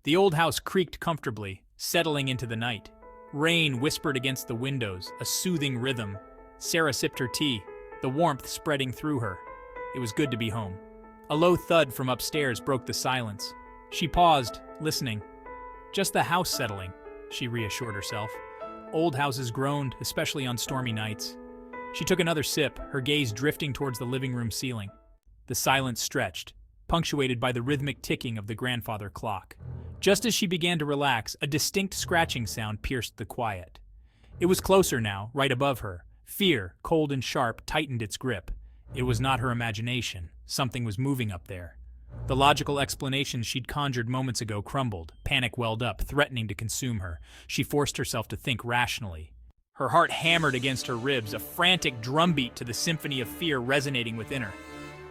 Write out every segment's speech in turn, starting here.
The old house creaked comfortably, settling into the night. Rain whispered against the windows, a soothing rhythm. Sarah sipped her tea, the warmth spreading through her. It was good to be home. A low thud from upstairs broke the silence. She paused, listening. Just the house settling, she reassured herself. Old houses groaned, especially on stormy nights. She took another sip, her gaze drifting towards the living room ceiling. The silence stretched, punctuated by the rhythmic ticking of the grandfather clock. Just as she began to relax, a distinct scratching sound pierced the quiet. It was closer now, right above her. Fear, cold and sharp, tightened its grip. It was not her imagination. Something was moving up there. The logical explanations she'd conjured moments ago crumbled. Panic welled up, threatening to consume her. She forced herself to think rationally. Her heart hammered against her ribs, a frantic drumbeat to the symphony of fear resonating within her.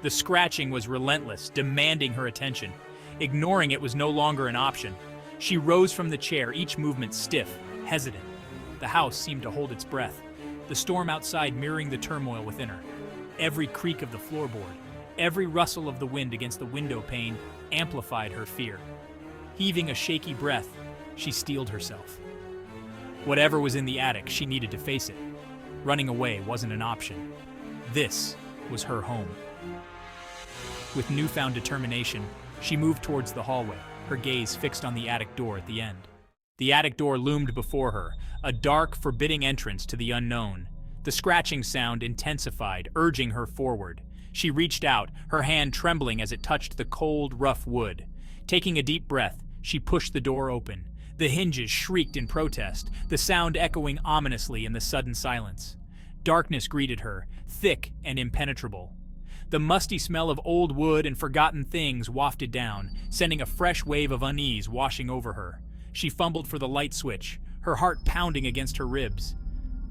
The scratching was relentless, demanding her attention. Ignoring it was no longer an option. She rose from the chair, each movement stiff, hesitant. The house seemed to hold its breath, the storm outside mirroring the turmoil within her. Every creak of the floorboard, every rustle of the wind against the window pane amplified her fear. Heaving a shaky breath, she steeled herself. Whatever was in the attic, she needed to face it. Running away wasn't an option. This was her home. With newfound determination, she moved towards the hallway, her gaze fixed on the attic door at the end. The attic door loomed before her, a dark, forbidding entrance to the unknown. The scratching sound intensified, urging her forward. She reached out, her hand trembling as it touched the cold, rough wood. Taking a deep breath, she pushed the door open. The hinges shrieked in protest, the sound echoing ominously in the sudden silence. Darkness greeted her, thick and impenetrable. The musty smell of old wood and forgotten things wafted down, sending a fresh wave of unease washing over her. She fumbled for the light switch, her heart pounding against her ribs.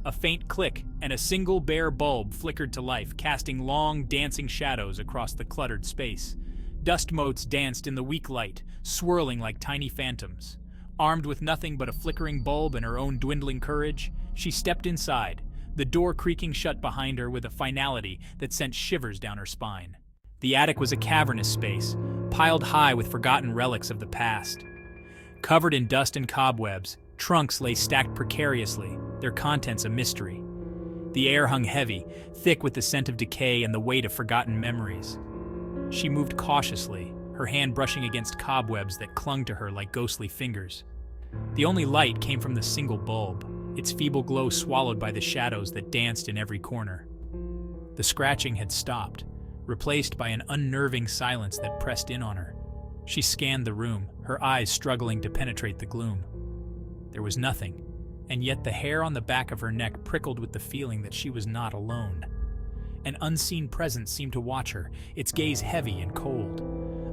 A faint click, and a single bare bulb flickered to life, casting long, dancing shadows across the cluttered space. Dust motes danced in the weak light, swirling like tiny phantoms. Armed with nothing but a flickering bulb and her own dwindling courage, she stepped inside, the door creaking shut behind her with a finality that sent shivers down her spine. The attic was a cavernous space, piled high with forgotten relics of the past. Covered in dust and cobwebs, trunks lay stacked precariously, their contents a mystery. The air hung heavy, thick with the scent of decay and the weight of forgotten memories. She moved cautiously, her hand brushing against cobwebs that clung to her like ghostly fingers. The only light came from the single bulb, its feeble glow swallowed by the shadows that danced in every corner. The scratching had stopped, replaced by an unnerving silence that pressed in on her. She scanned the room, her eyes struggling to penetrate the gloom. There was nothing, and yet the hair on the back of her neck prickled with the feeling that she was not alone. An unseen presence seemed to watch her, its gaze heavy and cold.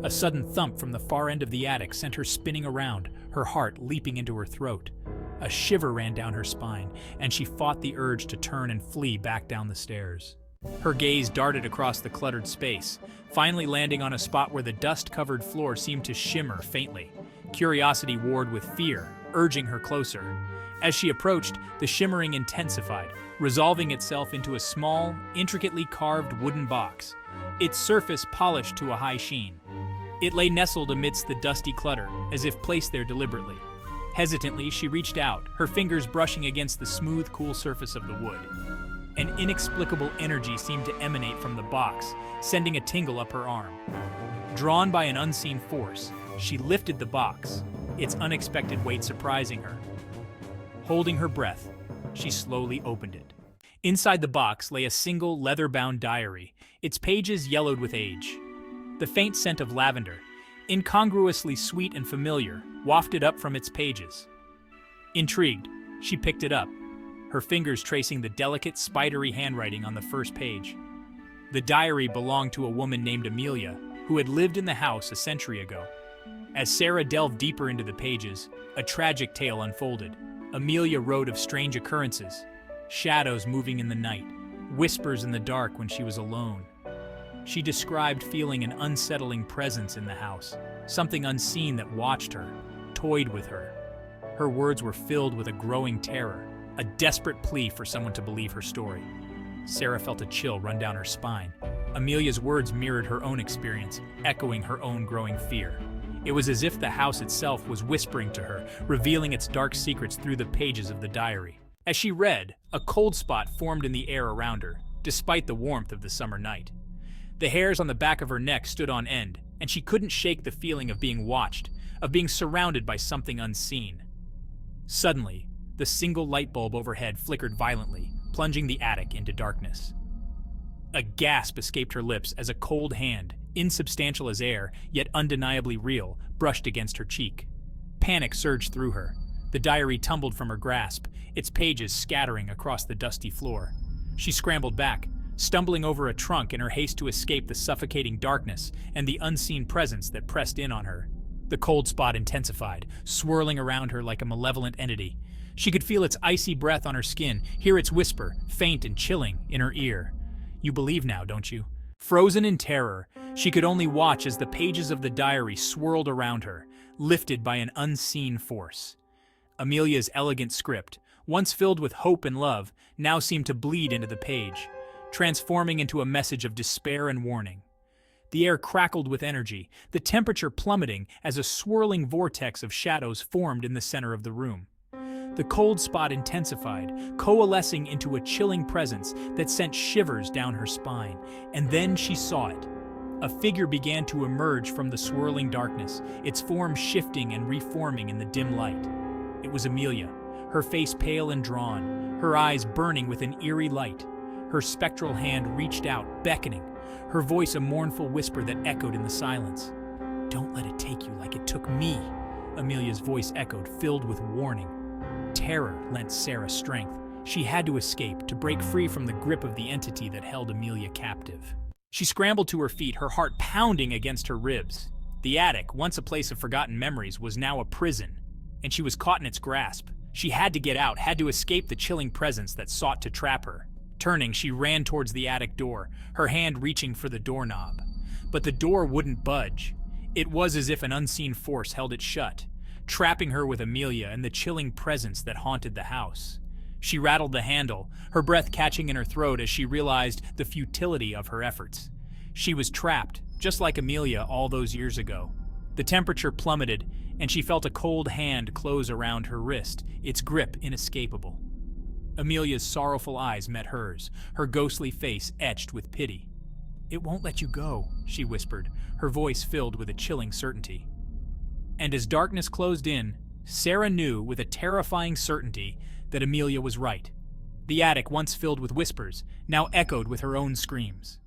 A sudden thump from the far end of the attic sent her spinning around, her heart leaping into her throat. A shiver ran down her spine, and she fought the urge to turn and flee back down the stairs. Her gaze darted across the cluttered space, finally landing on a spot where the dust-covered floor seemed to shimmer faintly. Curiosity warred with fear, urging her closer. As she approached, the shimmering intensified, resolving itself into a small, intricately carved wooden box, its surface polished to a high sheen. It lay nestled amidst the dusty clutter, as if placed there deliberately. Hesitantly, she reached out, her fingers brushing against the smooth, cool surface of the wood. An inexplicable energy seemed to emanate from the box, sending a tingle up her arm. Drawn by an unseen force, she lifted the box, its unexpected weight surprising her. Holding her breath, she slowly opened it. Inside the box lay a single leather-bound diary, its pages yellowed with age. The faint scent of lavender, incongruously sweet and familiar, wafted up from its pages. Intrigued, she picked it up, her fingers tracing the delicate, spidery handwriting on the first page. The diary belonged to a woman named Amelia, who had lived in the house a century ago. As Sarah delved deeper into the pages, a tragic tale unfolded. Amelia wrote of strange occurrences, shadows moving in the night, whispers in the dark when she was alone. She described feeling an unsettling presence in the house, something unseen that watched her, toyed with her. Her words were filled with a growing terror, a desperate plea for someone to believe her story. Sarah felt a chill run down her spine. Amelia's words mirrored her own experience, echoing her own growing fear. It was as if the house itself was whispering to her, revealing its dark secrets through the pages of the diary. As she read, a cold spot formed in the air around her, despite the warmth of the summer night. The hairs on the back of her neck stood on end, and she couldn't shake the feeling of being watched, of being surrounded by something unseen. Suddenly, the single light bulb overhead flickered violently, plunging the attic into darkness. A gasp escaped her lips as a cold hand, insubstantial as air, yet undeniably real, brushed against her cheek. Panic surged through her. The diary tumbled from her grasp, its pages scattering across the dusty floor. She scrambled back, stumbling over a trunk in her haste to escape the suffocating darkness and the unseen presence that pressed in on her. The cold spot intensified, swirling around her like a malevolent entity. She could feel its icy breath on her skin, hear its whisper, faint and chilling, in her ear. "You believe now, don't you?" Frozen in terror, she could only watch as the pages of the diary swirled around her, lifted by an unseen force. Amelia's elegant script, once filled with hope and love, now seemed to bleed into the page, transforming into a message of despair and warning. The air crackled with energy, the temperature plummeting as a swirling vortex of shadows formed in the center of the room. The cold spot intensified, coalescing into a chilling presence that sent shivers down her spine. And then she saw it. A figure began to emerge from the swirling darkness, its form shifting and reforming in the dim light. It was Amelia, her face pale and drawn, her eyes burning with an eerie light. Her spectral hand reached out, beckoning, her voice a mournful whisper that echoed in the silence. "Don't let it take you like it took me," Amelia's voice echoed, filled with warning. Terror lent Sarah strength. She had to escape, to break free from the grip of the entity that held Amelia captive. She scrambled to her feet, her heart pounding against her ribs. The attic, once a place of forgotten memories, was now a prison, and she was caught in its grasp. She had to get out, had to escape the chilling presence that sought to trap her. Turning, she ran towards the attic door, her hand reaching for the doorknob. But the door wouldn't budge. It was as if an unseen force held it shut, trapping her with Amelia and the chilling presence that haunted the house. She rattled the handle, her breath catching in her throat as she realized the futility of her efforts. She was trapped, just like Amelia all those years ago. The temperature plummeted, and she felt a cold hand close around her wrist, its grip inescapable. Amelia's sorrowful eyes met hers, her ghostly face etched with pity. "It won't let you go," she whispered, her voice filled with a chilling certainty. And as darkness closed in, Sarah knew with a terrifying certainty that Amelia was right. The attic, once filled with whispers, now echoed with her own screams.